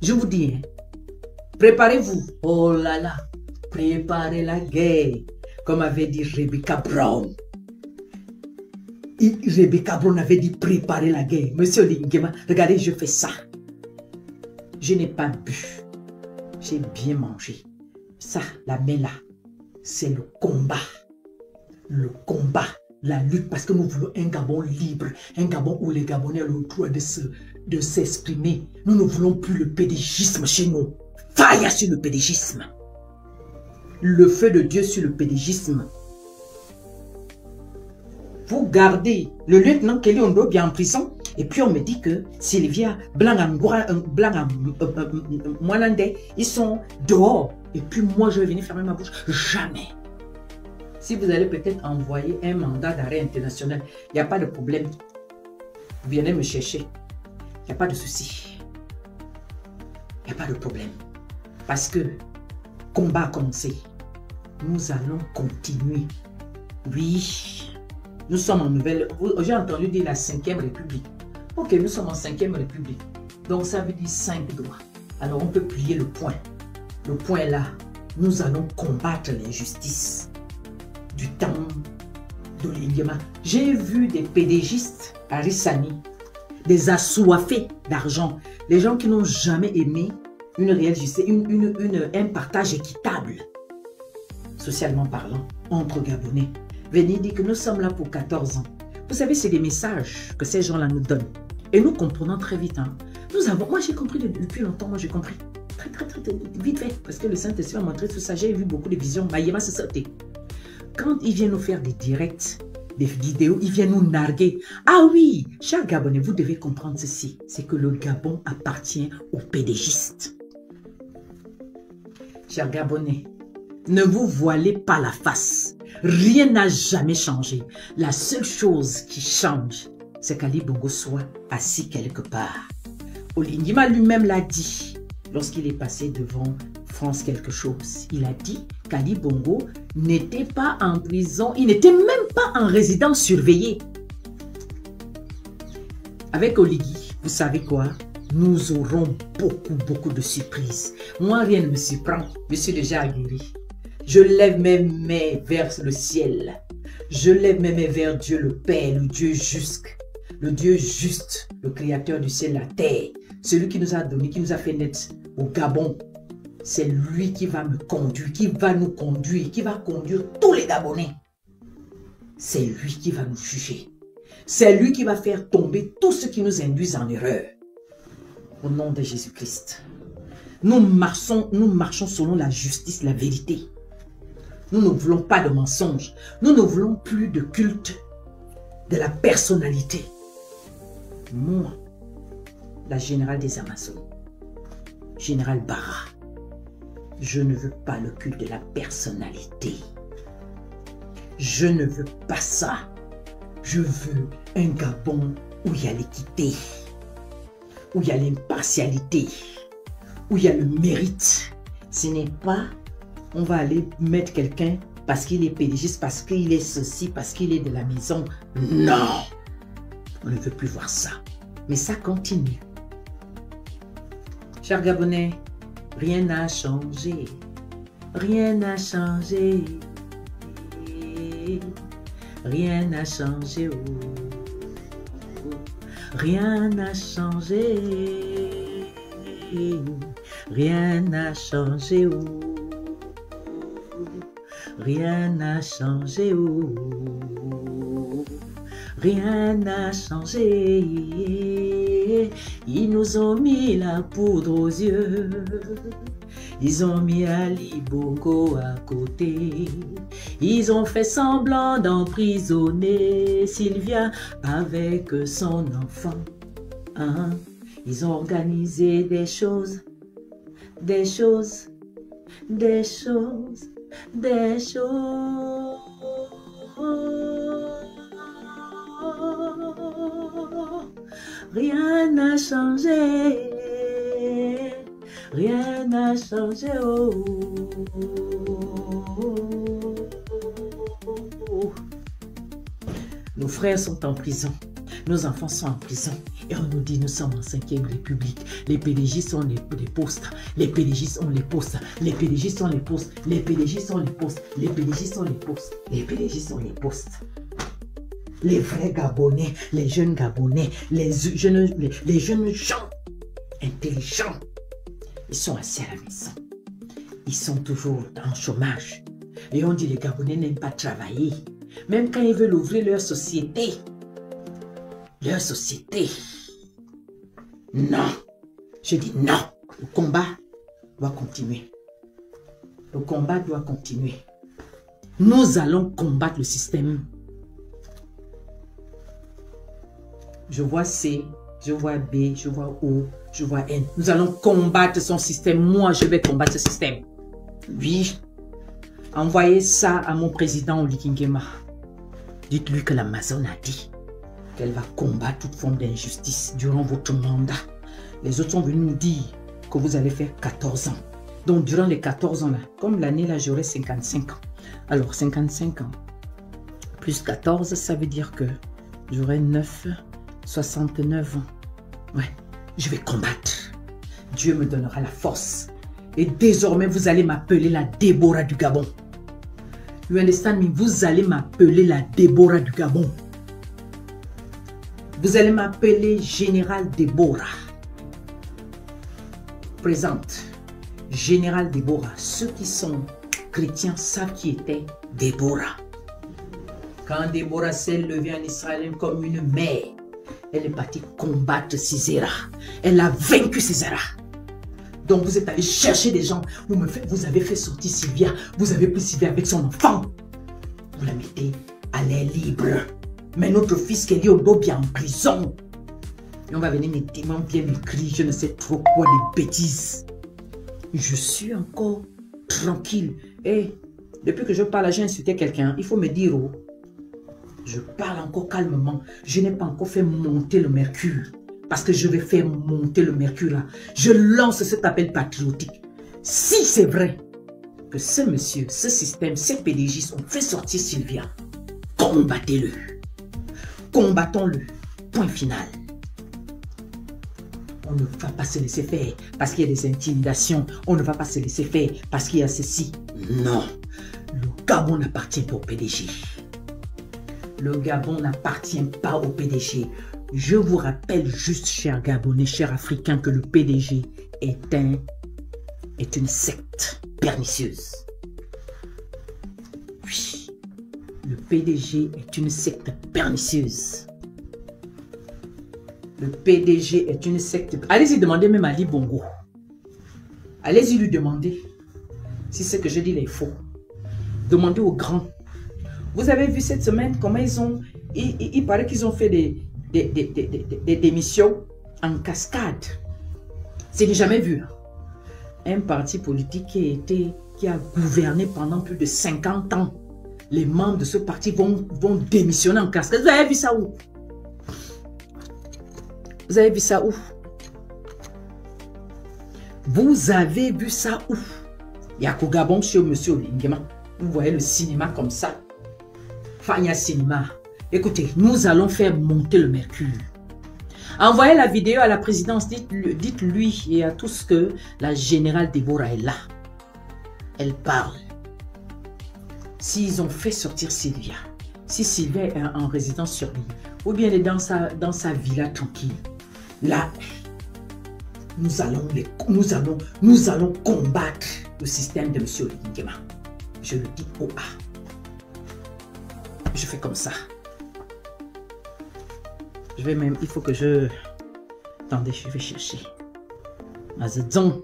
Je vous dis, hein, préparez-vous. Oh là là, préparez la guerre. Comme avait dit Rebecca Brown. Rebecca Brown avait dit préparer la guerre. Monsieur Lingema, regardez, je fais ça. Je n'ai pas bu. J'ai bien mangé. Ça, la main là, c'est le combat. Le combat, la lutte, parce que nous voulons un Gabon libre, un Gabon où les Gabonais ont le droit de s'exprimer. Nous ne voulons plus le pédégisme chez nous. Faille sur le pédégisme. Le feu de Dieu sur le pédégisme. Vous gardez le lieutenant Kelly Ondobi en prison, et puis on me dit que Sylvia, Mwanandé, ils sont dehors. Et puis moi, je vais venir fermer ma bouche. Jamais. Si vous allez peut-être envoyer un mandat d'arrêt international, il n'y a pas de problème. Vous venez me chercher. Il n'y a pas de souci. Il n'y a pas de problème. Parce que combat a commencé. Nous allons continuer. Oui. Nous sommes en nouvelle. J'ai entendu dire la 5e République. Ok, nous sommes en 5e République. Donc ça veut dire 5 droits. Alors on peut plier le point. Le point est là. Nous allons combattre l'injustice du temps de l'Indiama. J'ai vu des pédégistes à Rissani, des assoiffés d'argent, les gens qui n'ont jamais aimé une réelle justice, un partage équitable, socialement parlant, entre Gabonais. Venez dire que nous sommes là pour 14 ans. Vous savez, c'est des messages que ces gens-là nous donnent. Et nous comprenons très vite. Hein. Moi j'ai compris depuis longtemps, moi j'ai compris. Très vite fait, parce que le Saint-Esprit m'a montré tout ça. J'ai vu beaucoup de visions. Maïema s'est sauté. Quand ils viennent nous faire des directs, des vidéos, ils viennent nous narguer. Ah oui, chers Gabonais, vous devez comprendre ceci. C'est que le Gabon appartient aux pédégistes. Chers Gabonais, ne vous voilez pas la face. Rien n'a jamais changé. La seule chose qui change, c'est qu'Ali Bongo soit assis quelque part. Olindima lui-même l'a dit lorsqu'il est passé devant France quelque chose. Il a dit qu'Ali Bongo n'était pas en prison, il n'était même pas en résidence surveillée. Avec Oligui, vous savez quoi? Nous aurons beaucoup de surprises. Moi, rien ne me surprend. Je suis déjà aguerri. Je lève mes mains vers le ciel. Je lève mes mains vers Dieu le Père, le Dieu juste. Le Dieu juste, le créateur du ciel et la terre. Celui qui nous a donné, qui nous a fait naître au Gabon. C'est lui qui va me conduire, qui va nous conduire, qui va conduire tous les Gabonais. C'est lui qui va nous juger. C'est lui qui va faire tomber tout ce qui nous induisent en erreur. Au nom de Jésus-Christ. Nous marchons selon la justice, la vérité. Nous ne voulons pas de mensonges. Nous ne voulons plus de culte de la personnalité. Moi, la générale des Amazones, général Barra, je ne veux pas le culte de la personnalité. Je ne veux pas ça. Je veux un Gabon où il y a l'équité, où il y a l'impartialité, où il y a le mérite. Ce n'est pas, on va aller mettre quelqu'un parce qu'il est pédégiste, parce qu'il est ceci, parce qu'il est de la maison. Non, on ne veut plus voir ça. Mais ça continue. Chers Gabonais, rien n'a changé. Rien n'a changé. Rien n'a changé. Oh. Rien n'a changé. Rien n'a changé. Oh. Rien n'a changé. Oh. Rien n'a changé. Ils nous ont mis la poudre aux yeux. Ils ont mis Ali Bongo à côté. Ils ont fait semblant d'emprisonner Sylvia avec son enfant. Hein? Ils ont organisé des choses. Rien n'a changé. Rien n'a changé. Oh. Nos frères sont en prison. Nos enfants sont en prison. Et on nous dit, nous sommes en 5e République. Les PDG sont les postes. Les PDG sont les postes. Les PDG sont les postes. Les PDG sont les postes. Les PDG sont les postes. Les PDG sont les postes. Les vrais Gabonais, les jeunes Gabonais, les jeunes gens intelligents, ils sont assis à la maison. Ils sont toujours en chômage. Et on dit les Gabonais n'aiment pas travailler. Même quand ils veulent ouvrir leur société. Leur société. Non. Je dis non. Le combat doit continuer. Le combat doit continuer. Nous allons combattre le système. Je vois C, je vois B, je vois O, je vois N. Nous allons combattre son système. Moi, je vais combattre ce système. Oui. Envoyez ça à mon président Oligui Nguema. Dites-lui que l'Amazon a dit qu'elle va combattre toute forme d'injustice durant votre mandat. Les autres sont venus nous dire que vous allez faire 14 ans. Donc, durant les 14 ans, là, comme l'année, là, j'aurai 55 ans. Alors, 55 ans plus 14, ça veut dire que j'aurai 69 ans. Ouais, je vais combattre. Dieu me donnera la force. Et désormais, vous allez m'appeler la Déborah du Gabon. You understand me? Vous allez m'appeler la Déborah du Gabon. Vous allez m'appeler Général Déborah. Présente. Général Déborah. Ceux qui sont chrétiens savent qui était Déborah. Quand Déborah s'est levée en Israël comme une mère, elle est partie combattre Sisera. Elle a vaincu Sisera. Donc vous êtes allé chercher des gens. Vous avez fait sortir Sylvia. Vous avez pris Sylvia avec son enfant. Vous la mettez à l'air libre. Mais notre fils Kelly Odobi est en prison. Et on va venir bien m'écrire, je ne sais trop quoi, des bêtises. Je suis encore tranquille. Et depuis que je parle, j'ai insulté quelqu'un. Il faut me dire, oh, je parle encore calmement. Je n'ai pas encore fait monter le mercure. Parce que je vais faire monter le mercure là. Je lance cet appel patriotique. Si c'est vrai que ce monsieur, ce système, ces PDG ont fait sortir Sylvia, combattez-le. Combattons-le. Point final. On ne va pas se laisser faire parce qu'il y a des intimidations. On ne va pas se laisser faire parce qu'il y a ceci. Non. Le Gabon n'appartient pas au PDG. Le Gabon n'appartient pas au PDG. Je vous rappelle juste, chers Gabonais, chers Africains, que le PDG est une secte pernicieuse. Oui, le PDG est une secte pernicieuse. Le PDG est une secte... Allez-y demander même à Ali Bongo. Allez-y lui demander si ce que je dis est faux. Demandez aux grands. Vous avez vu cette semaine comment ils ont... Il paraît qu'ils ont fait des démissions en cascade. C'est du jamais vu. Un parti politique qui a gouverné pendant plus de 50 ans. Les membres de ce parti vont démissionner en cascade. Vous avez vu ça où? Vous avez vu ça où? Vous avez vu ça où? Il y a qu'au Gabon chez monsieur Oligui Nguema. Vous voyez le cinéma comme ça. Fanya Cinéma. Écoutez, nous allons faire monter le mercure. Envoyez la vidéo à la présidence. Dites-lui et à tous que la générale Déborah est là. Elle parle. S'ils ont fait sortir Sylvia, si Sylvia est en résidence sur l'île, ou bien elle est dans sa villa tranquille, là, nous allons combattre le système de M. Oligui Nguema. Je le dis au A. Je fais comme ça. Je vais même, il faut que je... Attendez, je vais chercher. Mazedzong.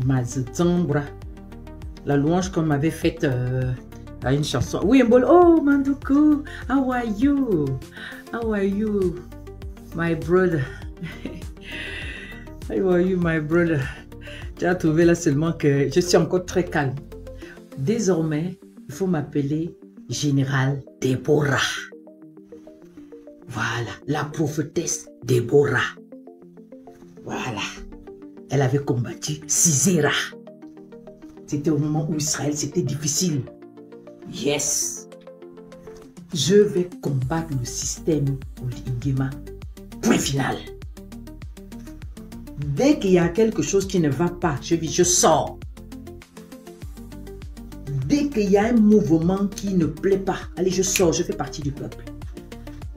Mazedzongbra. La louange qu'on m'avait faite à une chanson. Oui, un bol. Oh, Mandoukou. How are you? How are you, my brother? How are you, my brother? Tu as trouvé là seulement que je suis encore très calme. Désormais, il faut m'appeler Général Déborah. Voilà, la prophétesse Déborah. Voilà. Elle avait combattu Sisera. C'était au moment où Israël, c'était difficile. Yes. Je vais combattre le système Nguema. Point final. Dès qu'il y a quelque chose qui ne va pas, je sors. Dès qu'il y a un mouvement qui ne plaît pas, allez, je sors, je fais partie du peuple.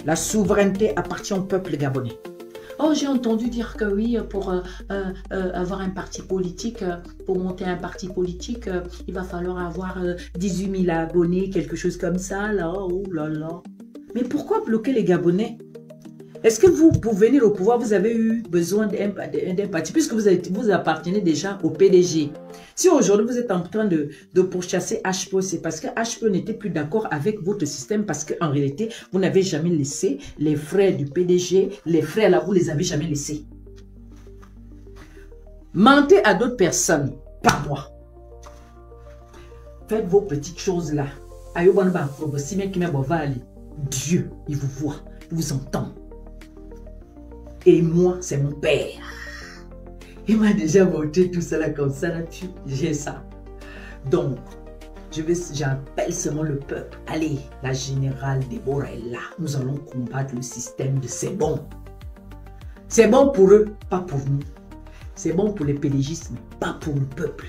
La souveraineté appartient au peuple gabonais. Oh, j'ai entendu dire que oui, pour avoir un parti politique, pour monter un parti politique, il va falloir avoir 18 000 abonnés, quelque chose comme ça, là, oh là là. Mais pourquoi bloquer les Gabonais? Est-ce que vous, pour venir au pouvoir, vous avez eu besoin d'un parti, puisque vous appartenez déjà au PDG? Si aujourd'hui vous êtes en train de pourchasser HPO, c'est parce que HPO n'était plus d'accord avec votre système, parce qu'en réalité, vous n'avez jamais laissé les frères du PDG, les frères là, vous les avez jamais laissés. Mentez à d'autres personnes, pas moi. Faites vos petites choses là. Dieu, il vous voit, il vous entend. Et moi, c'est mon père. Il m'a déjà montré tout ça là comme ça là, j'ai ça. Donc, j'appelle seulement le peuple. Allez, la générale Déborah est là. Nous allons combattre le système de c'est bon. C'est bon pour eux, pas pour nous. C'est bon pour les pélégistes, mais pas pour le peuple.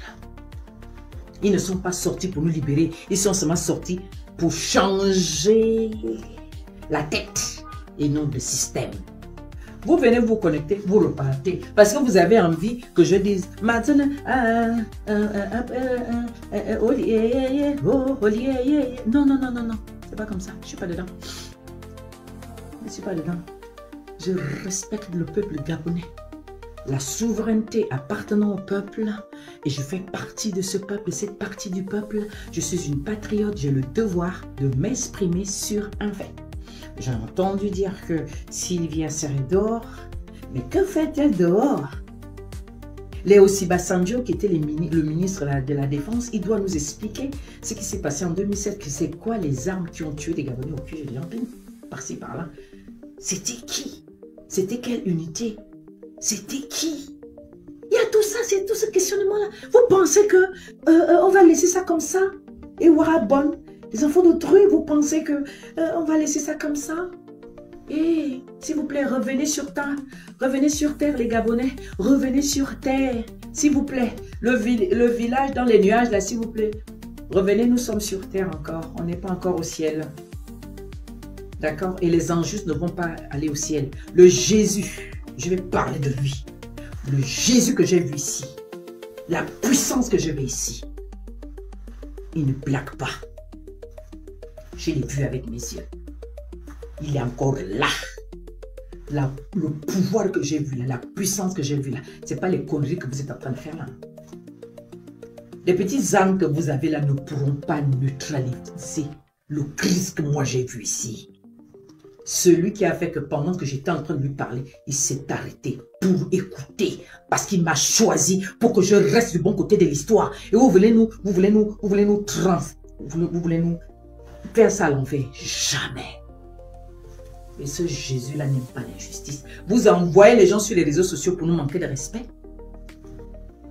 Ils ne sont pas sortis pour nous libérer. Ils sont seulement sortis pour changer la tête et non le système. Vous venez vous connecter, vous repartez. Parce que vous avez envie que je dise maintenant, non, non, non, non, non. C'est pas comme ça. Je suis pas dedans. Je suis pas dedans. Je respecte le peuple gabonais. La souveraineté appartenant au peuple. Et je fais partie de ce peuple, cette partie du peuple. Je suis une patriote. J'ai le devoir de m'exprimer sur un fait. J'ai entendu dire que Sylvia serait dehors. Mais que fait-elle dehors? Léo Sibasanjo, qui était le ministre de la Défense, il doit nous expliquer ce qui s'est passé en 2007. Que c'est quoi les armes qui ont tué des Gabonais au pied de Yamping, par-ci, par-là. C'était qui? C'était quelle unité? C'était qui? Il y a tout ça, c'est tout ce questionnement-là. Vous pensez que on va laisser ça comme ça? Et Warabon, les enfants d'autrui, vous pensez que on va laisser ça comme ça? Et s'il vous plaît, revenez sur terre. Revenez sur terre, les Gabonais. Revenez sur terre, s'il vous plaît. Le village dans les nuages, là, s'il vous plaît. Revenez, nous sommes sur terre encore. On n'est pas encore au ciel. D'accord? Et les injustes ne vont pas aller au ciel. Le Jésus, je vais parler de lui. Le Jésus que j'ai vu ici. La puissance que je vais ici. Il ne blague pas. Je l'ai vu avec mes yeux. Il est encore là. Le pouvoir que j'ai vu là, la puissance que j'ai vu là, ce n'est pas les conneries que vous êtes en train de faire là. Les petites armes que vous avez là ne pourront pas neutraliser le Christ que moi j'ai vu ici. Celui qui a fait que pendant que j'étais en train de lui parler, il s'est arrêté pour écouter. Parce qu'il m'a choisi pour que je reste du bon côté de l'histoire. Et vous voulez nous faire ça à l'envers. Jamais. Et ce Jésus-là n'aime pas l'injustice. Vous envoyez les gens sur les réseaux sociaux pour nous manquer de respect.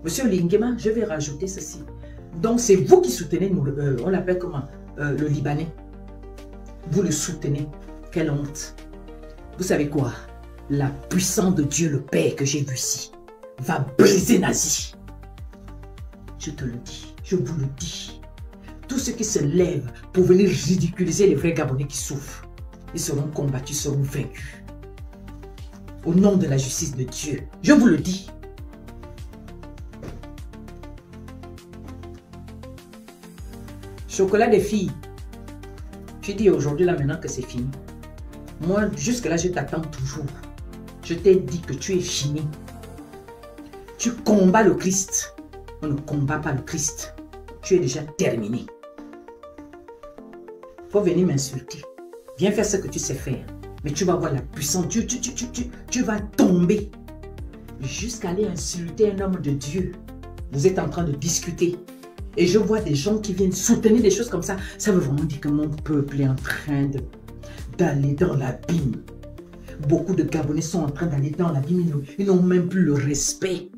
Monsieur Nguema, je vais rajouter ceci. Donc c'est vous qui soutenez, on l'appelle comment, le Libanais. Vous le soutenez. Quelle honte. Vous savez quoi? La puissance de Dieu le Père que j'ai vu ici va briser Nazi. Je te le dis, je vous le dis. Tous ceux qui se lèvent pour venir ridiculiser les vrais Gabonais qui souffrent, ils seront combattus, seront vaincus. Au nom de la justice de Dieu, je vous le dis. Chocolat des filles. Je dis aujourd'hui là maintenant que c'est fini. Moi, jusque-là, je t'attends toujours. Je t'ai dit que tu es fini. Tu combats le Christ. On ne combat pas le Christ. Tu es déjà terminé. Faut venir m'insulter. Viens faire ce que tu sais faire. Mais tu vas voir la puissance. Tu vas tomber. Jusqu'à aller insulter un homme de Dieu. Vous êtes en train de discuter. Et je vois des gens qui viennent soutenir des choses comme ça. Ça veut vraiment dire que mon peuple est en train d'aller dans l'abîme. Beaucoup de Gabonais sont en train d'aller dans l'abîme. Ils n'ont même plus le respect.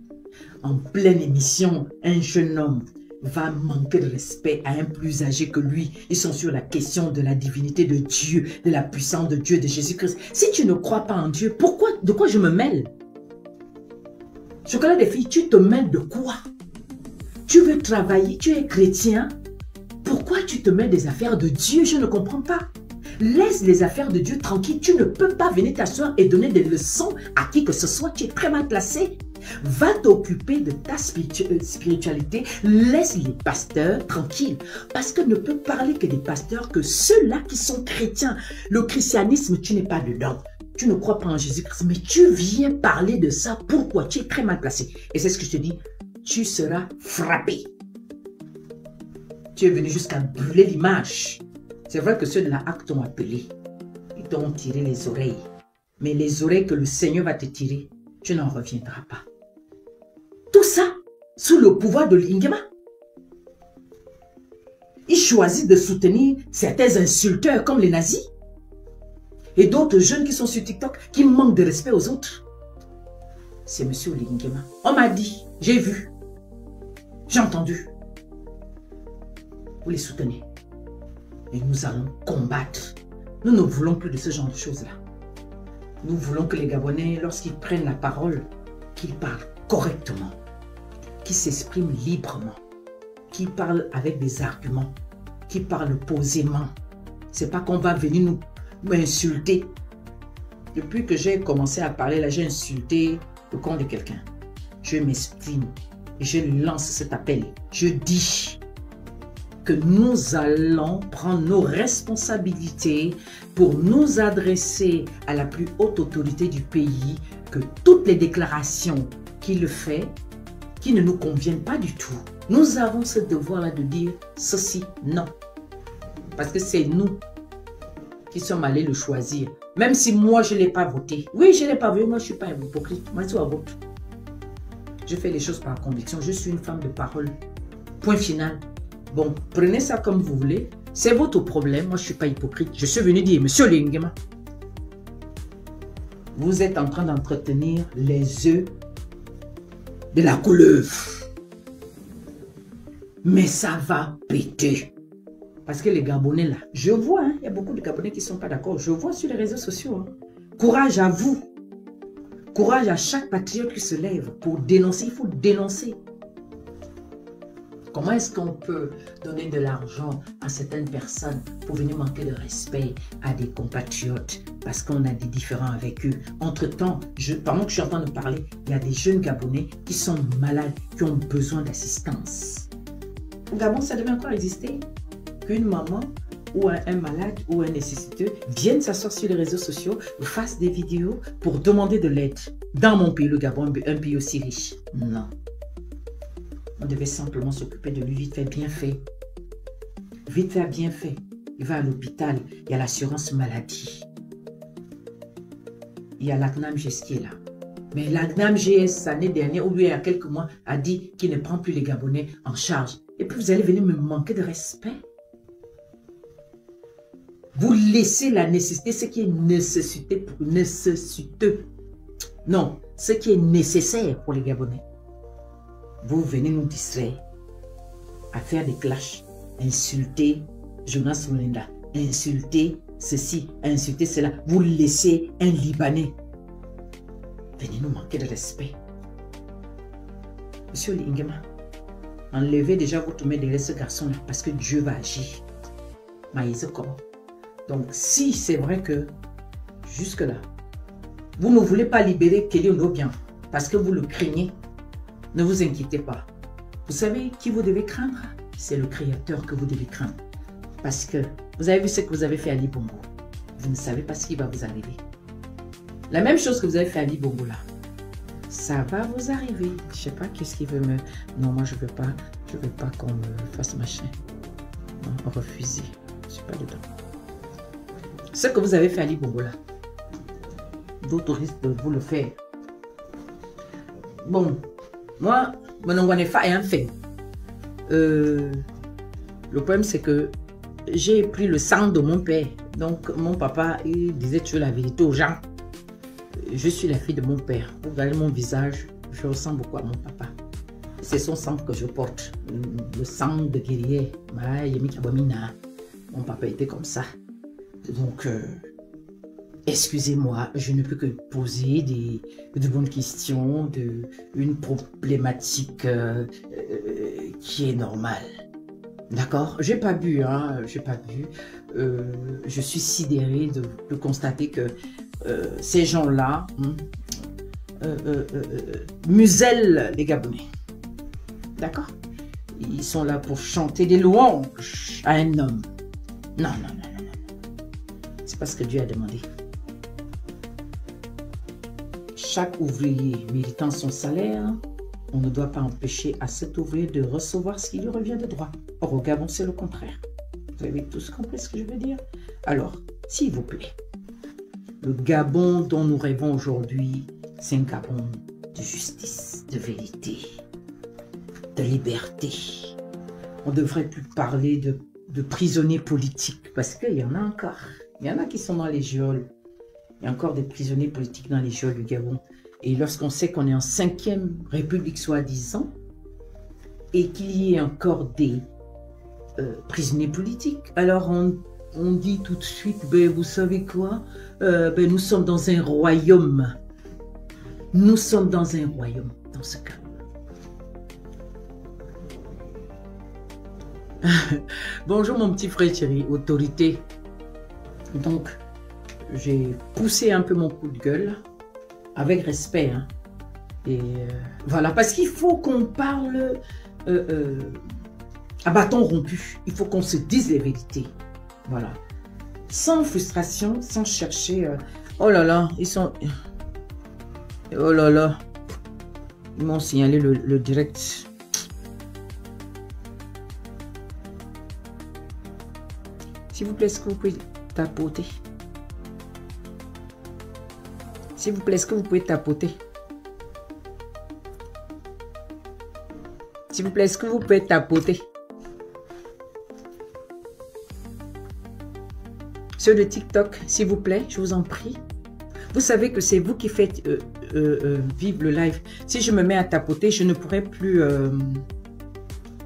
En pleine émission, un jeune homme va manquer de respect à un plus âgé que lui. Ils sont sur la question de la divinité de Dieu, de la puissance de Dieu, de Jésus-Christ. Si tu ne crois pas en Dieu, de quoi je me mêle? Je connais des filles, tu te mêles de quoi? Tu veux travailler, tu es chrétien. Pourquoi tu te mêles des affaires de Dieu? Je ne comprends pas. Laisse les affaires de Dieu tranquilles. Tu ne peux pas venir t'asseoir et donner des leçons à qui que ce soit. Tu es très mal placé. Va t'occuper de ta spiritualité. Laisse les pasteurs tranquilles. Parce que ne peut parler que des pasteurs que ceux-là qui sont chrétiens. Le christianisme, tu n'es pas dedans. Tu ne crois pas en Jésus-Christ, mais tu viens parler de ça. Pourquoi? Tu es très mal placé. Et c'est ce que je te dis. Tu seras frappé. Tu es venu jusqu'à brûler l'image. C'est vrai que ceux de la HAC t'ont appelé. Ils t'ont tiré les oreilles. Mais les oreilles que le Seigneur va te tirer, tu n'en reviendras pas. Tout ça sous le pouvoir de Lingema. Il choisit de soutenir certains insulteurs comme les nazis. Et d'autres jeunes qui sont sur TikTok qui manquent de respect aux autres. C'est M. Lingema. On m'a dit, j'ai vu, j'ai entendu. Vous les soutenez. Et nous allons combattre. Nous ne voulons plus de ce genre de choses-là. Nous voulons que les Gabonais, lorsqu'ils prennent la parole, qu'ils parlent correctement, qu'ils s'expriment librement, qu'ils parlent avec des arguments, qu'ils parlent posément. Ce n'est pas qu'on va venir nous insulter. Depuis que j'ai commencé à parler, là, j'ai insulté le compte de quelqu'un. Je m'exprime et je lance cet appel. Je dis que nous allons prendre nos responsabilités pour nous adresser à la plus haute autorité du pays, que toutes les déclarations qu'il fait, qui ne nous conviennent pas du tout, nous avons ce devoir-là de dire ceci, non. Parce que c'est nous qui sommes allés le choisir. Même si moi, je ne l'ai pas voté. Oui, je ne l'ai pas voté, moi, je ne suis pas hypocrite. Moi, je suis à vote. Je fais les choses par conviction. Je suis une femme de parole. Point final. Bon, prenez ça comme vous voulez. C'est votre problème. Moi, je ne suis pas hypocrite. Je suis venu dire, Monsieur Lingema, vous êtes en train d'entretenir les œufs de la couleuvre. Mais ça va péter. Parce que les Gabonais, là, je vois, il y a beaucoup de Gabonais qui ne sont pas d'accord. Je vois sur les réseaux sociaux. Courage à vous. Courage à chaque patriote qui se lève pour dénoncer. Il faut dénoncer. Comment est-ce qu'on peut donner de l'argent à certaines personnes pour venir manquer de respect à des compatriotes parce qu'on a des différends avec eux? Entre-temps, pendant que je suis en train de parler, il y a des jeunes Gabonais qui sont malades, qui ont besoin d'assistance. Au Gabon, ça devait encore exister qu'une maman ou un malade ou un nécessiteux vienne s'asseoir sur les réseaux sociaux, fasse des vidéos pour demander de l'aide. Dans mon pays, le Gabon, un pays aussi riche. Non. On devait simplement s'occuper de lui vite fait, bien fait. Vite fait, bien fait. Il va à l'hôpital, il y a l'assurance maladie. Il y a l'ACNAM GS qui est là. Mais l'ACNAM GS, l'année dernière, ou bien il y a quelques mois, a dit qu'il ne prend plus les Gabonais en charge. Et puis vous allez venir me manquer de respect. Vous laissez la nécessité, ce qui est nécessiteux. Non, ce qui est nécessaire pour les Gabonais. Vous venez nous distraire à faire des clashs, insulter Jonas Moulenda, insulter ceci, insulter cela. Vous laissez un Libanais. Venez nous manquer de respect. Monsieur Lingema, enlevez déjà votre main derrière ce garçon-là parce que Dieu va agir. Maïse comment? Donc, si c'est vrai que jusque-là, vous ne voulez pas libérer Kelly Ondobian parce que vous le craignez, ne vous inquiétez pas. Vous savez qui vous devez craindre? C'est le Créateur que vous devez craindre. Parce que vous avez vu ce que vous avez fait à Ali Bongo. Vous ne savez pas ce qui va vous arriver. La même chose que vous avez fait à Ali Bongo là. Ça va vous arriver. Je ne sais pas qu'est-ce qu'il veut me... Non, moi je ne veux pas qu'on me fasse machin. Non, refuser. Je ne suis pas dedans. Ce que vous avez fait à Ali Bongo là, d'autres risquent de vous le faire. Bon, moi, mon nom est un fait. Le problème, c'est que j'ai pris le sang de mon père. Donc, mon papa, il disait toujours la vérité aux gens. Je suis la fille de mon père. Vous regardez mon visage, je ressemble beaucoup à mon papa. C'est son sang que je porte, le sang de guerrier. Mon papa était comme ça. Donc, excusez-moi, je ne peux que poser de bonnes questions, une problématique qui est normale. D'accord? J'ai pas bu, hein, j'ai pas bu. Je suis sidérée de constater que ces gens-là musellent les Gabonais. D'accord? Ils sont là pour chanter des louanges à un homme. Non, non, non, non, non. C'est pas ce que Dieu a demandé. Chaque ouvrier méritant son salaire, on ne doit pas empêcher à cet ouvrier de recevoir ce qui lui revient de droit. Or, au Gabon, c'est le contraire. Vous avez tous compris ce que je veux dire? Alors, s'il vous plaît, le Gabon dont nous rêvons aujourd'hui, c'est un Gabon de justice, de vérité, de liberté. On ne devrait plus parler de prisonniers politiques, parce qu'il y en a encore. Il y en a qui sont dans les geôles. Il y a encore des prisonniers politiques dans les geôles du Gabon. Et lorsqu'on sait qu'on est en 5e République soi-disant, et qu'il y ait encore des prisonniers politiques, alors on dit tout de suite, ben, vous savez quoi, ben, nous sommes dans un royaume. Nous sommes dans un royaume, dans ce cas. Bonjour mon petit frère chéri, autorité. Donc, j'ai poussé un peu mon coup de gueule, avec respect. Hein. Et voilà, parce qu'il faut qu'on parle à bâton rompu. Il faut qu'on se dise les vérités. Voilà. Sans frustration, sans chercher... oh là là, ils sont... Oh là là. Ils m'ont signalé le direct. S'il vous plaît, est-ce que vous pouvez tapoter? S'il vous plaît, est-ce que vous pouvez tapoter? S'il vous plaît, est-ce que vous pouvez tapoter? Ceux de TikTok, s'il vous plaît, je vous en prie. Vous savez que c'est vous qui faites vivre le live. Si je me mets à tapoter, je ne pourrai plus...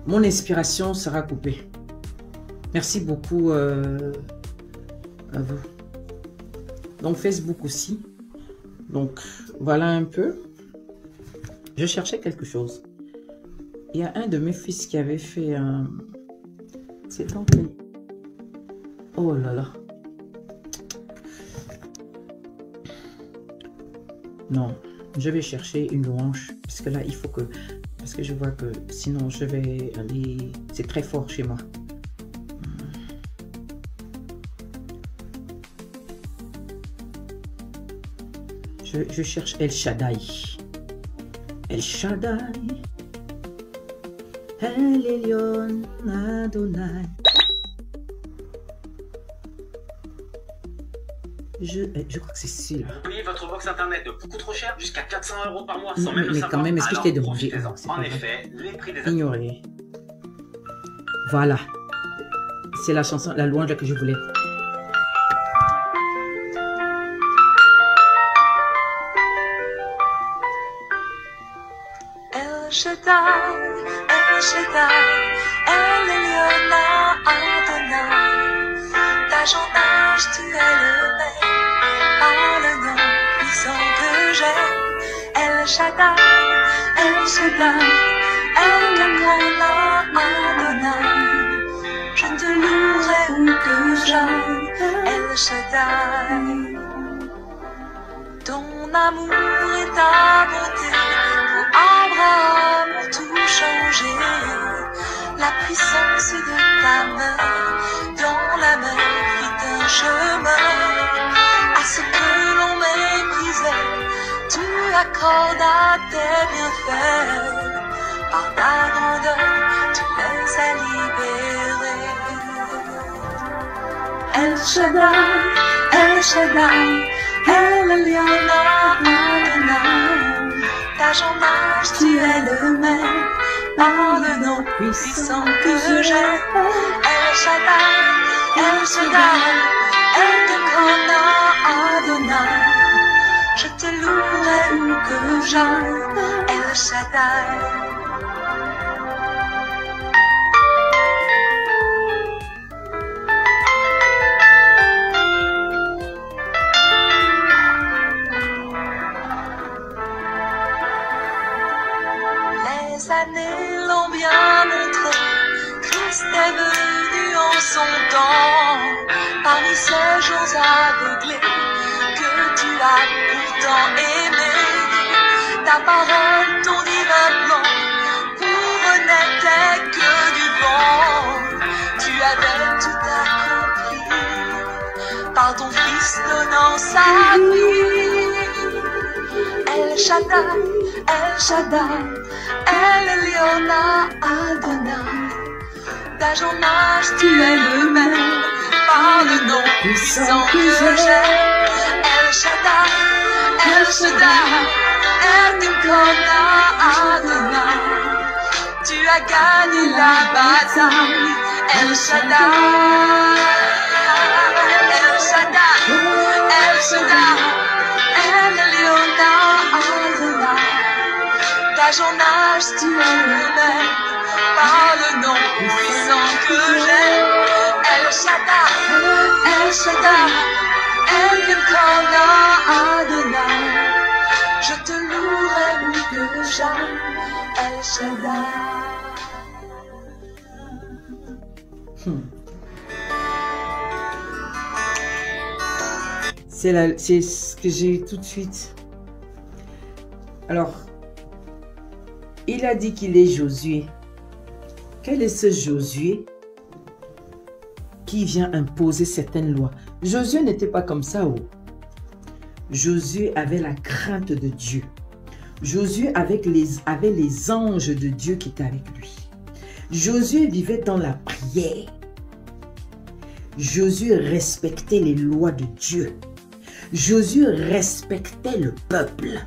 mon inspiration sera coupée. Merci beaucoup à vous. Donc Facebook aussi. Donc voilà un peu. Je cherchais quelque chose. Il y a un de mes fils qui avait fait un... C'est donc... Oh là là. Non, je vais chercher une louange. Parce que là, il faut que... Parce que je vois que sinon, je vais aller... C'est très fort chez moi. Je cherche El Shaddai. El Shaddai. El Elyon Adonai. Je crois que c'est celui-là. Payez votre box internet de beaucoup trop cher, jusqu'à 400 € par mois, sans même le mais savoir. quand même, est-ce que je t'ai demandé? En effet, les prix des... Ignorez. Voilà. C'est la chanson, la louange que je voulais. El Shaddai, El Shaddai, El Elyon Adonai. D'âge en âge, tu es le même, par le nom puissant que j'ai. El Shaddai, El Shaddai, El Elyon Adonai. Je te louerai où que j'aille, El Shaddai. Ton amour et ta bonté pour Abraham ont tout changé. La puissance de ta main dans la mer fit un chemin. À ce que l'on méprisait, tu accordes à tes bienfaits. Par ta grandeur, tu les as libérés. El Shaddai, El Shaddai, El Elyon Adonai. D'âge en âge, tu es le même, par le nom puissant que j'ai. El Shaddai, El Shaddai, El Elyon Adonai. Je te louerai où que j'aille, El Shaddai. Les années l'ont bien montré, Christ est venu en son temps, parmi ces jours aveuglés que tu as pourtant aimé. Ta parole, ton divin plan, pour n'était que du vent. Tu avais tout accompli par ton Fils donnant sa vie. El Shaddai, El Shaddai, El Elyon Adonai. D'âge en âge, tu es le même, par le nom puissant que j'aime. El Shaddai, El Shaddai, El Elyon Adonai. Tu as gagné la bataille, El Shaddai, El Shaddai, El Shaddai, El Elyon Adonai. D'âge en âge, tu es le même, par le nom puissant que j'aime. El Shaddai, El Shaddai, El Elyon Adonai. Je te louerai plus que jamais, El Shaddai. C'est ce que j'ai tout de suite. Alors, il a dit qu'il est Josué. Quel est ce Josué qui vient imposer certaines lois? Josué n'était pas comme ça. Oh. Josué avait la crainte de Dieu. Josué avait les anges de Dieu qui étaient avec lui. Josué vivait dans la prière. Josué respectait les lois de Dieu. Josué respectait le peuple.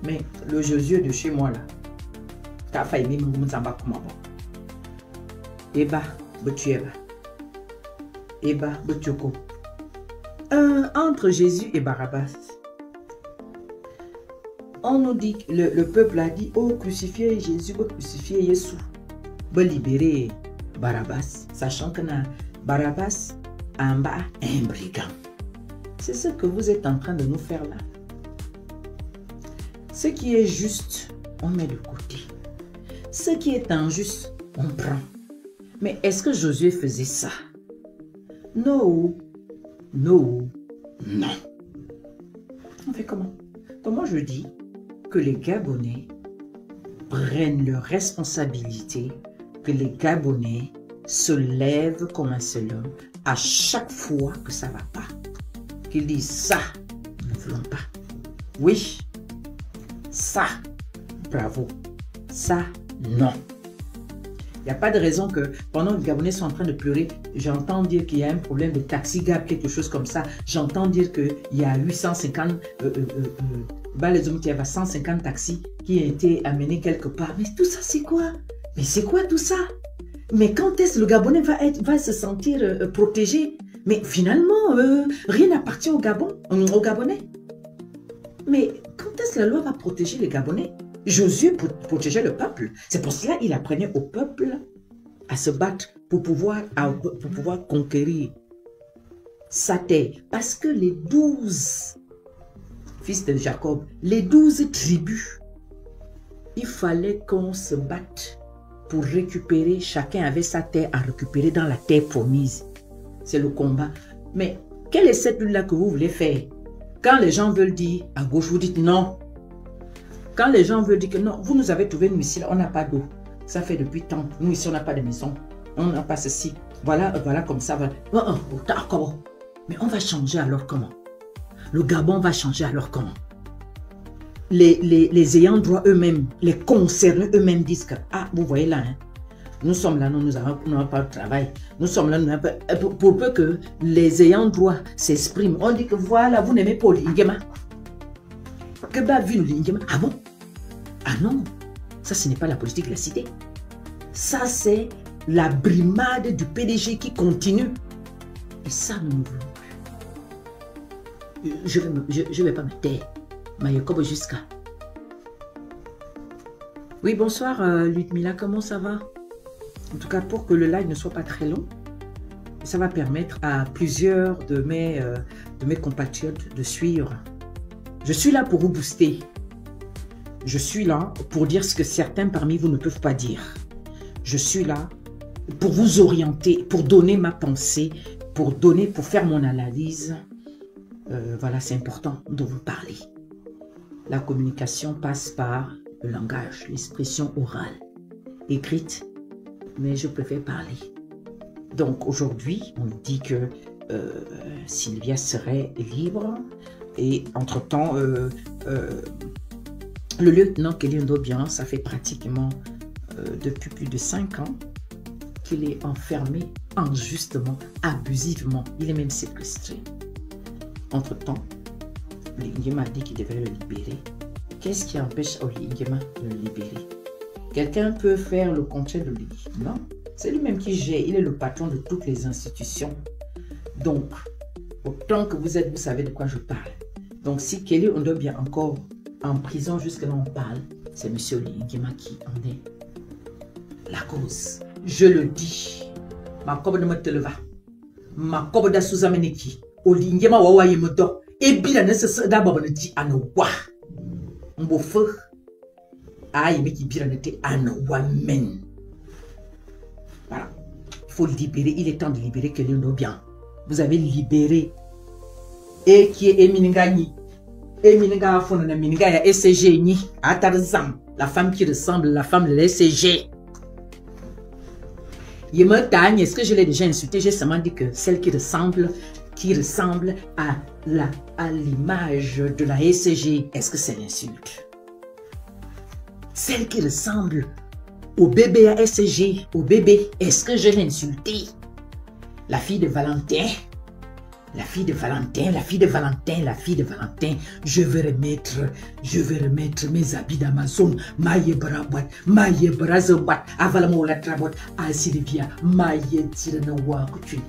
Mais le Josué de chez moi là, t'as failli même vous m'en bas comment bon. Eba, Botueva. Eba, Botioko. Entre Jésus et Barabbas, on nous dit, le peuple a dit, oh crucifiez Jésus, oh crucifiez Jésus. Bon libérer Barabbas, sachant que Barabbas en bas un brigand. C'est ce que vous êtes en train de nous faire là. Ce qui est juste, on met de côté. Ce qui est injuste, on prend. Mais est-ce que Josué faisait ça? Non. Non. Non. On fait comment? Comment je dis que les Gabonais prennent leurs responsabilités, que les Gabonais se lèvent comme un seul homme à chaque fois que ça ne va pas. Qu'ils disent ça, nous ne voulons pas. Oui, ça, bravo. Ça, non. Il n'y a pas de raison que pendant que les Gabonais sont en train de pleurer, j'entends dire qu'il y a un problème de taxi gab, quelque chose comme ça. J'entends dire qu'il y a 850, les hommes qui avaient 150 taxis qui ont été amenés quelque part. Mais tout ça, c'est quoi? Mais c'est quoi tout ça? Mais quand est-ce que le Gabonais va se sentir protégé? Mais finalement, rien n'appartient au Gabonais. Mais quand est-ce que la loi va protéger les Gabonais? Josué protégeait le peuple. C'est pour cela qu'il apprenait au peuple à se battre pour pouvoir conquérir sa terre. Parce que les 12 fils de Jacob, les 12 tribus, il fallait qu'on se batte pour récupérer. Chacun avait sa terre à récupérer dans la terre promise. C'est le combat. Mais quelle est cette lutte-là que vous voulez faire? Quand les gens veulent dire à gauche, vous dites non. Quand les gens veulent dire que non, vous nous avez trouvé nous ici, on n'a pas d'eau. Ça fait depuis tant. Nous ici, on n'a pas de maison. On n'a pas ceci. Voilà comme ça. Voilà. D'accord. Mais on va changer alors comment? Le Gabon va changer alors comment? Les ayants droit eux-mêmes, les concernés eux-mêmes disent que, ah, vous voyez là, hein, nous sommes là, nous n'avons pas de travail. Nous sommes là, nous n'avons pas... Pour peu que les ayants droit s'expriment, on dit que voilà, vous n'aimez pas l'Ingema. Que bah, vu l'Ingema. Ah bon? Ah non, ça ce n'est pas la politique de la cité. Ça c'est la brimade du PDG qui continue. Et ça, nous ne voulons plus. Je vais pas me taire. Mayokobo jusqu'à. Oui, bonsoir Ludmila, comment ça va? En tout cas, pour que le live ne soit pas très long, ça va permettre à plusieurs de mes compatriotes de suivre. Je suis là pour vous booster. Je suis là pour dire ce que certains parmi vous ne peuvent pas dire. Je suis là pour vous orienter, pour donner ma pensée, pour faire mon analyse. Voilà, c'est important de vous parler. La communication passe par le langage, l'expression orale, écrite, mais je préfère parler. Donc aujourd'hui, on dit que Sylvia serait libre et entre-temps, le lieutenant Kelly Ndobian, ça fait pratiquement depuis plus de 5 ans qu'il est enfermé injustement, abusivement. Il est même séquestré. Entre-temps, Lingema a dit qu'il devait le libérer. Qu'est-ce qui empêche Lingema de le libérer? Quelqu'un peut faire le contraire de lui? Non. C'est lui-même qui gère. Il est le patron de toutes les institutions. Donc, autant que vous êtes, vous savez de quoi je parle. Donc, si Kelly Ndobian est encore en prison jusqu'à là on parle, c'est M. Lingema qui en est la cause. Je le dis. Ma cobe de me televa. Ma cobe de Souzameneki. Olingema wawa yemoto. Et bien, d'abord, on dit Anowa. On beau feu. Aïe, mais qui bien était Anowa men. Voilà. Il faut le libérer. Il est temps de libérer Kelly Ndobian. Vous avez libéré. Et qui est Eminingani. Emininga Fonona Mininga ya SCG ni. Atarzam. La femme qui ressemble, la femme de l'SCG. Yemotagne, est-ce que je l'ai déjà insulté? J'ai seulement dit que celle qui ressemble à l'image de la SCG, est-ce que c'est l'insulte? Celle qui ressemble au bébé à SCG, au bébé, est-ce que je l'ai insulté? La fille de Valentin, la fille de Valentin, la fille de Valentin, la fille de Valentin, je vais remettre mes habits d'Amazon, maille brabot, maille brazobot, avalamo la trabot, asilivia, maille tiranawa couture.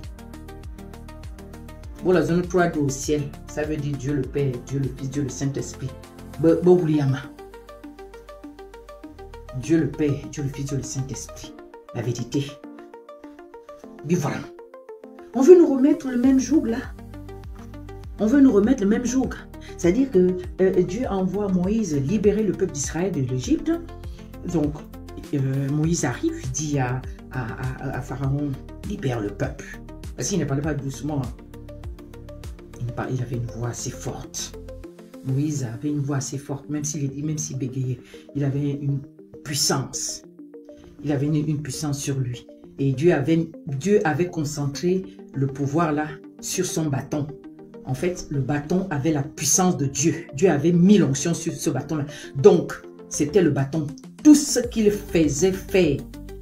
Bon, la zone 3 au ciel, ça veut dire Dieu le Père, Dieu le Fils, Dieu le Saint-Esprit. Dieu le Père, Dieu le Fils, Dieu le Saint-Esprit. La vérité. Voilà. On veut nous remettre le même joug là. On veut nous remettre le même joug. C'est-à-dire que Dieu envoie Moïse libérer le peuple d'Israël de l'Égypte. Donc, Moïse arrive, il dit à Pharaon, libère le peuple. Parce qu'il ne parlait pas doucement. Il avait une voix assez forte. Moïse avait une voix assez forte, même s'il bégayait. Il avait une puissance. Il avait une puissance sur lui. Et Dieu avait concentré le pouvoir là sur son bâton. En fait, le bâton avait la puissance de Dieu. Dieu avait mis l'onction sur ce bâton là. Donc, c'était le bâton. Tout ce qu'il faisait faire.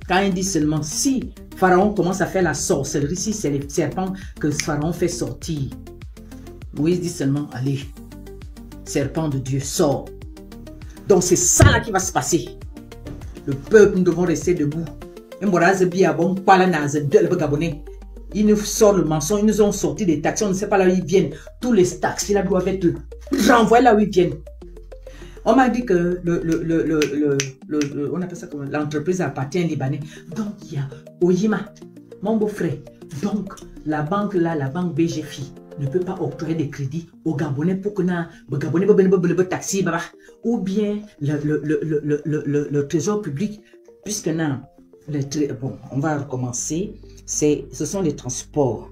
Quand il dit seulement, si Pharaon commence à faire la sorcellerie, si c'est les serpents que Pharaon fait sortir, Moïse dit seulement, allez, serpent de Dieu, sors. Donc c'est ça là qui va se passer. Le peuple, nous devons rester debout. Ils nous sortent le mensonge, ils nous ont sorti des taxis, on ne sait pas là où ils viennent. Tous les taxis là doivent être renvoyés là où ils viennent. On m'a dit que on appelle ça comme l'entreprise appartient aux Libanais. Donc il y a Oyima, mon beau-frère. Donc la banque là, la banque BGFI, ne peut pas octroyer des crédits aux Gabonais pour que le taxi ou bien le trésor public, puisque bon, on va recommencer. Ce sont les transports.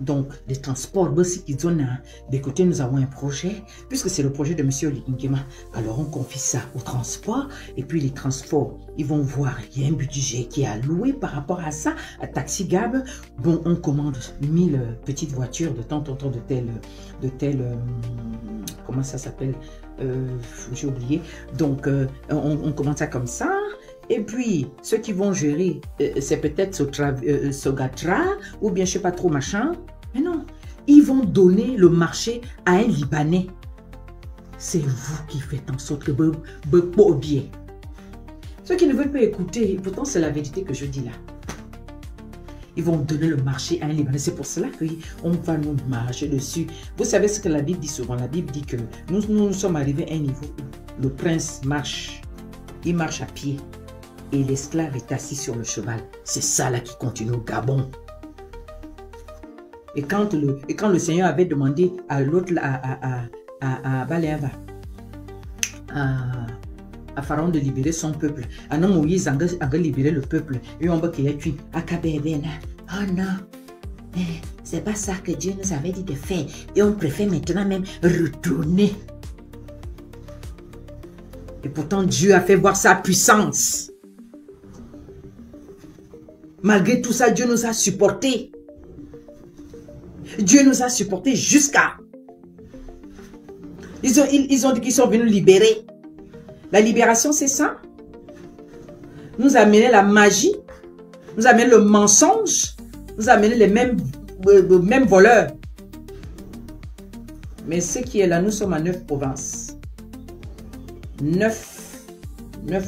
Donc, les transports, qui donnent des côtés, nous avons un projet, puisque c'est le projet de M. Lingema. Alors, on confie ça au transport, et puis les transports, ils vont voir, il y a un budget qui est alloué par rapport à ça, à Taxi Gab. Bon, on commande 1000 petites voitures de temps en temps de tel comment ça s'appelle, j'ai oublié. Donc, on commence ça comme ça. Et puis, ceux qui vont gérer, c'est peut-être Sogatra, ou bien je ne sais pas trop machin. Mais non, ils vont donner le marché à un Libanais. C'est vous qui faites en sorte que vous bien. Ceux qui ne veulent pas écouter, pourtant c'est la vérité que je dis là. Ils vont donner le marché à un Libanais. C'est pour cela qu'on va nous marcher dessus. Vous savez ce que la Bible dit souvent. La Bible dit que nous sommes arrivés à un niveau où le prince marche. Il marche à pied. Et l'esclave est assis sur le cheval. C'est ça là qui continue au Gabon. Et quand le Seigneur avait demandé à l'autre, à Baléava, à Pharaon de libérer son peuple. À non Moïse a libéré le peuple. Et on va qu'il y a tué. Oh non. C'est pas ça que Dieu nous avait dit de faire. Et on préfère maintenant même retourner. Et pourtant Dieu a fait voir sa puissance. Malgré tout ça, Dieu nous a supportés. Dieu nous a supportés jusqu'à... Ils ont dit qu'ils sont venus libérer. La libération, c'est ça. Nous amener la magie. Nous amener le mensonge. Nous amener les mêmes voleurs. Mais ce qui est là, nous sommes à 9 provinces. 9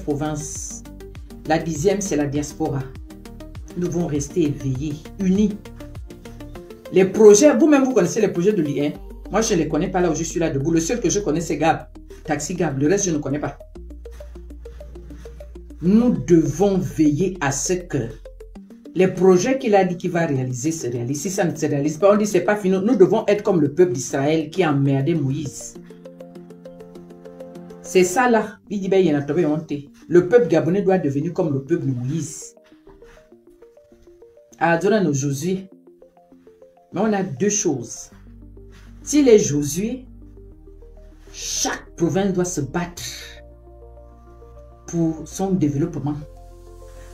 provinces. La 10e, c'est la diaspora. Nous devons rester éveillés, unis. Les projets, vous-même, vous connaissez les projets de l'IN. Moi, je ne les connais pas là où je suis là debout. Le seul que je connais, c'est Gab. Taxi Gab. Le reste, je ne connais pas. Nous devons veiller à ce que les projets qu'il a dit qu'il va réaliser se réalisent. Si ça ne se réalise pas, on dit c'est pas fini. Nous devons être comme le peuple d'Israël qui a emmerdé Moïse. C'est ça là. Il dit, ben, il y en a trouvé honte. Le peuple gabonais doit devenir comme le peuple de Moïse. Adonne Josué. Mais on a deux choses. S'il est Josué, chaque province doit se battre pour son développement.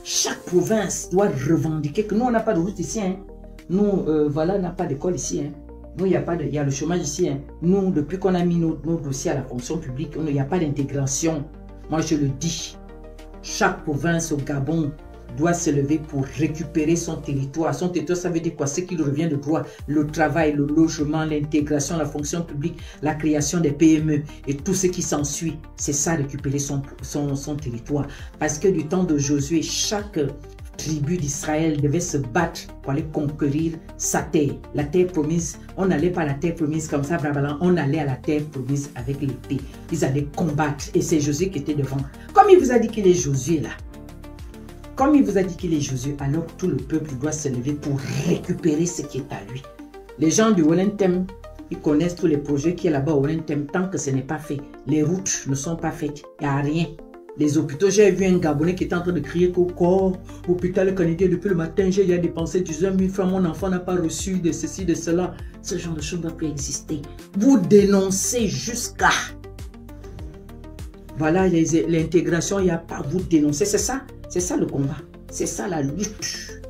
Chaque province doit revendiquer que nous, on n'a pas de route ici. Hein. Nous, voilà, on n'a pas d'école ici. Hein. Nous, il y a le chômage ici. Hein. Nous, depuis qu'on a mis nos dossiers à la fonction publique, il n'y a pas d'intégration. Moi, je le dis. Chaque province au Gabon doit se lever pour récupérer son territoire. Son territoire, ça veut dire quoi? Ce qu'il revient de droit, le travail, le logement, l'intégration, la fonction publique, la création des PME et tout ce qui s'ensuit. C'est ça, récupérer son territoire. Parce que du temps de Josué, chaque tribu d'Israël devait se battre pour aller conquérir sa terre. La terre promise, on n'allait pas à la terre promise comme ça, on allait à la terre promise avec l'épée. Ils allaient combattre et c'est Josué qui était devant. Comme il vous a dit qu'il est Josué là, comme il vous a dit qu'il est Josué, alors tout le peuple doit se lever pour récupérer ce qui est à lui. Les gens du Wolentem, ils connaissent tous les projets qui est là-bas au Wolentem tant que ce n'est pas fait. Les routes ne sont pas faites, il n'y a rien. Les hôpitaux, j'ai vu un Gabonais qui était en train de crier qu'au corps, hôpital canadien, depuis le matin, j'ai dépensé 19 000 francs, mon enfant n'a pas reçu de ceci, de cela. Ce genre de choses ne doit plus exister. Vous dénoncez jusqu'à... Voilà, l'intégration, il n'y a pas, vous dénoncez, c'est ça. C'est ça le combat. C'est ça la lutte.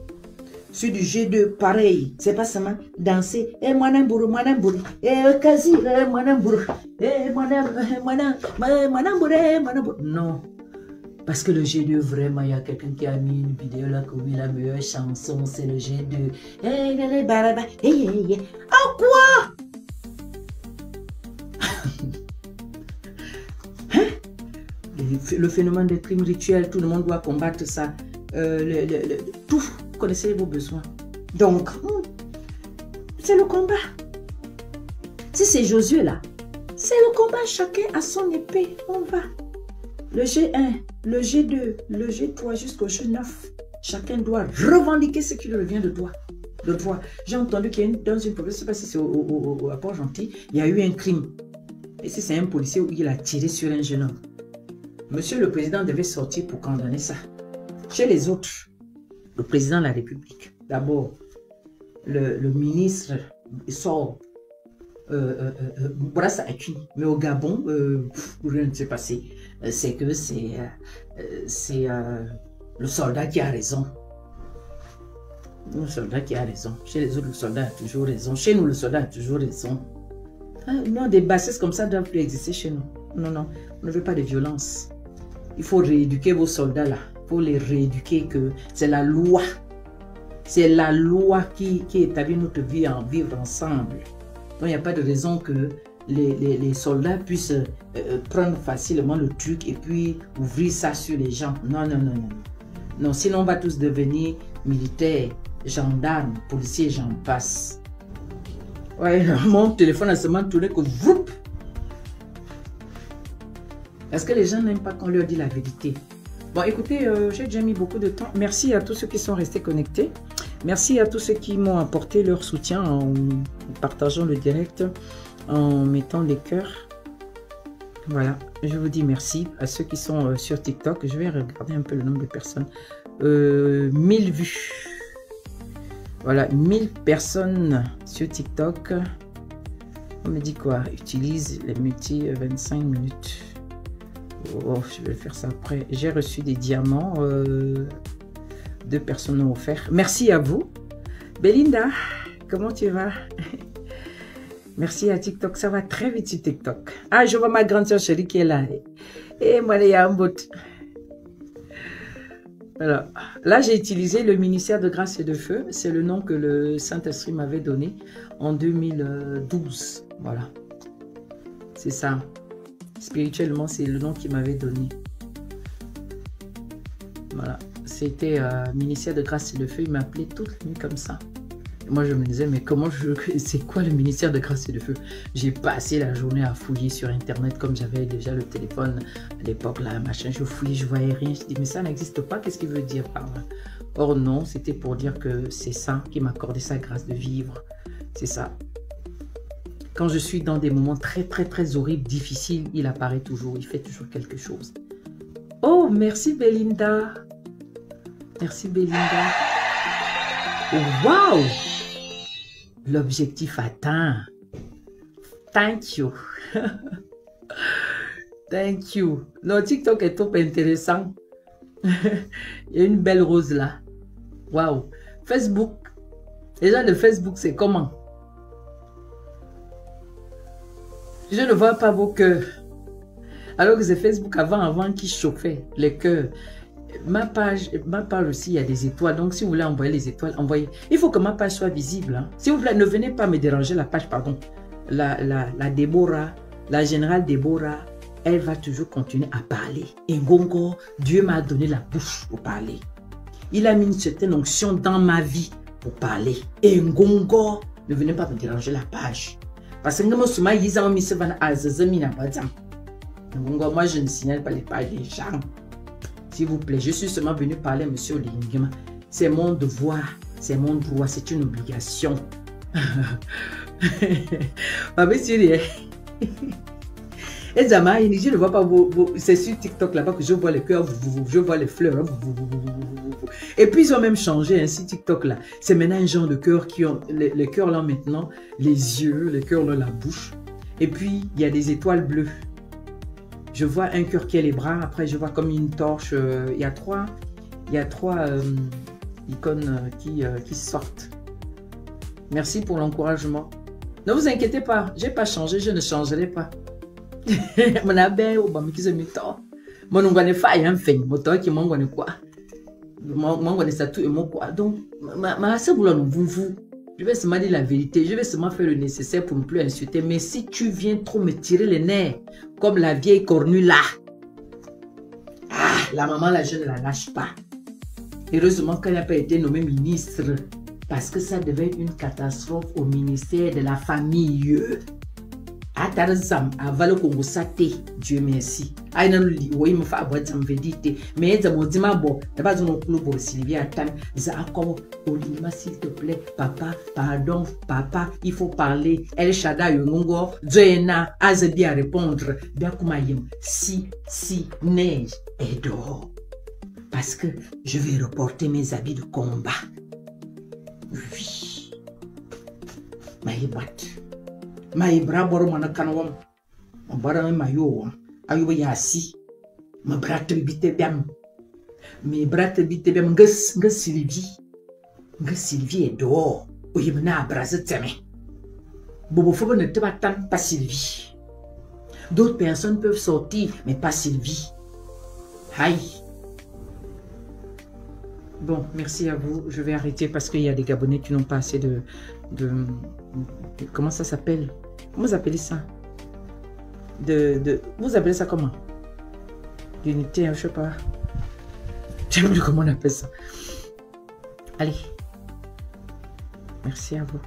Celui du G2, pareil. C'est pas seulement danser. Eh, manambourou, manambourou. Eh, quasi, manambourou. Eh, manambourou. Non. Parce que le G2, vraiment, il y a quelqu'un qui a mis une vidéo là, comme la meilleure chanson, c'est le G2. Eh, baraba. Eh. En quoi? Le phénomène des crimes rituels, tout le monde doit combattre ça. Tout, vous connaissez vos besoins. Donc, c'est le combat. Si c'est Josué là, c'est le combat. Chacun a son épée. On va. Le G1, le G2, le G3 jusqu'au G9. Chacun doit revendiquer ce qui lui revient de droit. J'ai entendu qu'il y a dans une province, je ne sais pas si c'est à Port-Gentil, il y a eu un crime. Et si c'est un policier où il a tiré sur un jeune homme. Monsieur le Président devait sortir pour condamner ça. Chez les autres, le Président de la République, d'abord, le ministre sort, Bourassa Akini. Mais au Gabon, rien ne s'est passé. C'est que c'est le soldat qui a raison. Le soldat qui a raison. Chez les autres, le soldat a toujours raison. Chez nous, le soldat a toujours raison. Non, des bassesses comme ça ne doivent plus exister chez nous. Non, non, on ne veut pas de violence. Il faut rééduquer vos soldats là. Il faut les rééduquer que c'est la loi. C'est la loi qui établit notre vie en vivre ensemble. Donc il n'y a pas de raison que les soldats puissent prendre facilement le truc et puis ouvrir ça sur les gens. Non, non, non, non. Non, sinon on va tous devenir militaires, gendarmes, policiers, j'en passe. Ouais, mon téléphone a seulement tourné que vous. Est-ce que les gens n'aiment pas qu'on leur dit la vérité? Bon, écoutez, j'ai déjà mis beaucoup de temps. Merci à tous ceux qui sont restés connectés. Merci à tous ceux qui m'ont apporté leur soutien en partageant le direct, en mettant les cœurs. Voilà, je vous dis merci à ceux qui sont sur TikTok. Je vais regarder un peu le nombre de personnes. 1000 vues. Voilà, 1000 personnes sur TikTok. On me dit quoi? Utilise les multi 25 minutes. Oh, je vais faire ça après. J'ai reçu des diamants. 2 personnes ont offert. Merci à vous. Belinda, comment tu vas? Merci à TikTok. Ça va très vite sur TikTok. Ah, je vois ma grande soeur chérie qui est là. Et moi, il y a un bot. Alors, là, j'ai utilisé le ministère de Grâce et de Feu. C'est le nom que le Saint-Esprit m'avait donné en 2012. Voilà. C'est ça. Spirituellement, c'est le nom qu'il m'avait donné. Voilà. C'était ministère de Grâce et de Feu. Il m'appelait toute la nuit comme ça. Et moi, je me disais, mais comment c'est quoi le ministère de Grâce et de Feu? J'ai passé la journée à fouiller sur Internet comme j'avais déjà le téléphone à l'époque, là, machin. Je fouillais, je voyais rien. Je dis, mais ça n'existe pas. Qu'est-ce qu'il veut dire par là? Or, non, c'était pour dire que c'est ça qui m'accordait sa grâce de vivre. C'est ça. Quand je suis dans des moments très, très, très horribles, difficiles, il apparaît toujours. Il fait toujours quelque chose. Oh, merci Belinda. Merci Belinda. Wow! L'objectif atteint. Thank you. Thank you. Non, TikTok est trop intéressant. Il y a une belle rose là. Wow. Facebook. Les gens de Facebook, c'est comment? Je ne vois pas vos cœurs. Alors que c'est Facebook avant qui chauffait les cœurs. Ma page aussi, il y a des étoiles. Donc, si vous voulez envoyer les étoiles, envoyez. Il faut que ma page soit visible. Hein. S'il vous plaît, ne venez pas me déranger la page, pardon. La Déborah, la générale Déborah, elle va toujours continuer à parler. Et Ngongo, Dieu m'a donné la bouche pour parler. Il a mis une certaine onction dans ma vie pour parler. Et Ngongo, ne venez pas me déranger la page. Parce que moi, je ne signale pas les pages des gens. S'il vous plaît, je suis seulement venu parler à M. Olingema. C'est mon devoir, c'est mon droit, c'est une obligation. Et Zama, je ne vois pas vos... C'est sur TikTok là-bas que je vois les cœurs, je vois les fleurs. Et puis ils ont même changé, hein, sur TikTok là. C'est maintenant un genre de cœur qui ont... Les cœurs là maintenant, les yeux, les cœurs là, la bouche. Et puis, il y a des étoiles bleues. Je vois un cœur qui a les bras, après je vois comme une torche. Il y a trois icônes qui sortent. Merci pour l'encouragement. Ne vous inquiétez pas, je n'ai pas changé, je ne changerai pas. Mon abbé, qui se met tort. Mon ongle n'est pas un fait, mon tort qui m'envoie quoi. Mon ça tout et mon quoi. Donc, ma sœur, vous. Je vais seulement dire la vérité, je vais seulement faire le nécessaire pour ne plus insulter. Mais si tu viens trop me tirer les nerfs, comme la vieille cornue là, la maman là, je ne la lâche pas. Heureusement qu'elle n'a pas été nommée ministre, parce que ça devait être une catastrophe au ministère de la famille. Atarzam, avalo Congo sate, Dieu merci. Aïna lui, oui, me fa boîte me vedite. Mais ça m'a dit ma bo, t'as pas besoin de club Sylvia Tan. Zako, Olima s'il te plaît, papa, pardon, papa, il faut parler. El Shaddai Yongo, Zoena, Azabi à répondre. Bien comme si neige est dehors. Parce que je vais reporter mes habits de combat. Oui. Maïbat. Ma bra boro mana kanwam bara ma yo ayuba yasi ma brat bite biam me brat bite biam ngas Sylvie est dehors o yimna braze teme bobo faut ne te battant pas Sylvie. D'autres personnes peuvent sortir mais pas Sylvie. Aïe. Bon, merci à vous. Je vais arrêter parce qu'il y a des Gabonais qui n'ont pas assez de comment ça s'appelle? Comment vous appelez ça? Vous appelez ça comment? D'unité, je ne sais pas. Je ne sais plus comment on appelle ça. Allez. Merci à vous.